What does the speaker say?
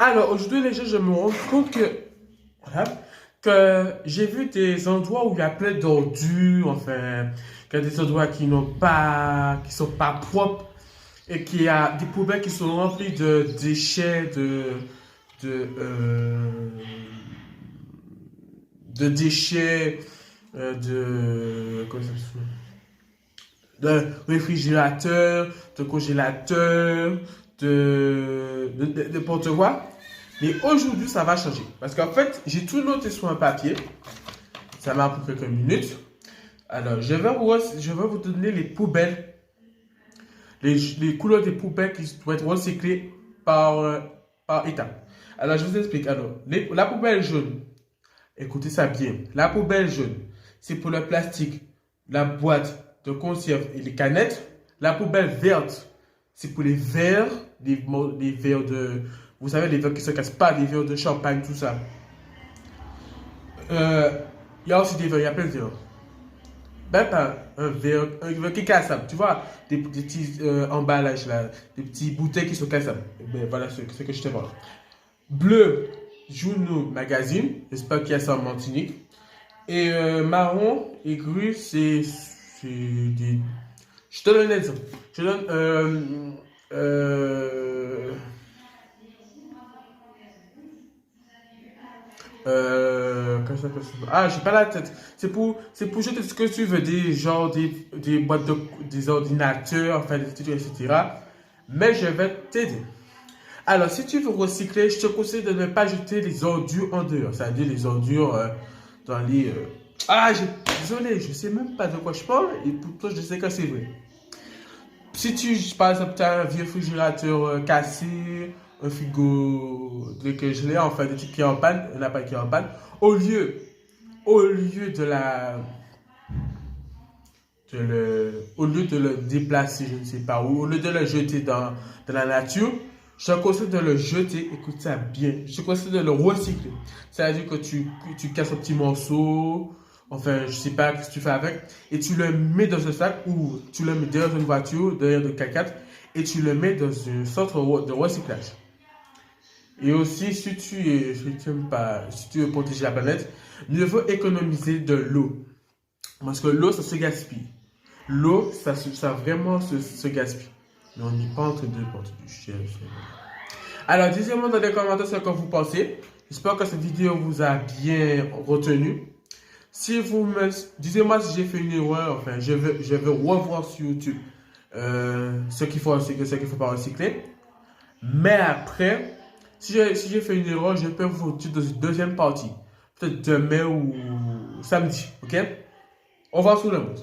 Alors, aujourd'hui, les gens, je me rends compte que, voilà, que j'ai vu des endroits où il y a plein d'ordures, enfin, qu'il y a des endroits qui sont pas propres, et qu'il y a des poubelles qui sont remplies de déchets, de, euh, de déchets, comment ça s'appelle? De réfrigérateur, de congélateur, de n'importe quoi. Mais aujourd'hui, ça va changer. Parce qu'en fait, j'ai tout noté sur un papier. Ça m'a pris quelques minutes. Alors, je vais vous donner les poubelles, les couleurs des poubelles qui doivent être recyclées par étape. Alors, je vous explique. Alors, la poubelle jaune, écoutez ça bien. La poubelle jaune, c'est pour le plastique, la boîte de conserve et les canettes. La poubelle verte, c'est pour les verres, les verres de... Vous savez, les verres qui ne se cassent pas, les verres de champagne, tout ça. Euh, Il y a aussi des verres, il y a plein de verres. Ben, pas un verre qui est cassable, tu vois, des petits emballages là, des petits bouteilles qui sont cassables. Ben, voilà ce que je te vois. Bleu, Juno Magazine, j'espère qu'il y a ça en Martinique. Et marron et gris, c'est des. Je te donne un exemple. Je donne. Euh, comment ça s'appelle ça? Ah, j'ai pas la tête. C'est pour jeter ce que tu veux, des boîtes des ordinateurs, enfin, des trucs, etc. Mais je vais t'aider. Alors, si tu veux recycler, je te conseille de ne pas jeter les ordures en dehors. C'est-à-dire les ordures dans les. Désolé, je sais même pas de quoi je parle et pourtant je sais que c'est vrai. Si tu, par exemple, tu as un vieux réfrigérateur cassé, un frigo que je l'ai, enfin, des trucs qui est en panne, un appareil qui est en panne, au lieu, au lieu de la, au lieu de le déplacer, je ne sais pas où, au lieu de le jeter dans la nature, je te conseille de le jeter, écoute ça bien, je te conseille de le recycler. C'est-à-dire que tu casses un petit morceau, enfin, je sais pas ce que tu fais avec, et tu le mets dans un sac ou tu le mets derrière une voiture, derrière de 4x4, et tu le mets dans un centre de recyclage. Et aussi, si tu veux protéger la planète, mieux vaut économiser de l'eau. Parce que l'eau, ça se gaspille. L'eau, ça vraiment se gaspille. Mais on n'est pas en train de porter du chef. Alors, dites-moi dans les commentaires ce que vous pensez. J'espère que cette vidéo vous a bien retenu. Si vous me... Dites-moi si j'ai fait une erreur. Enfin, je vais revoir sur YouTube ce qu'il faut recycler, ce qu'il ne faut pas recycler. Mais après, si j'ai fait une erreur, je peux vous dire dans une deuxième partie. Peut-être demain ou samedi. Ok? Au revoir tout le monde.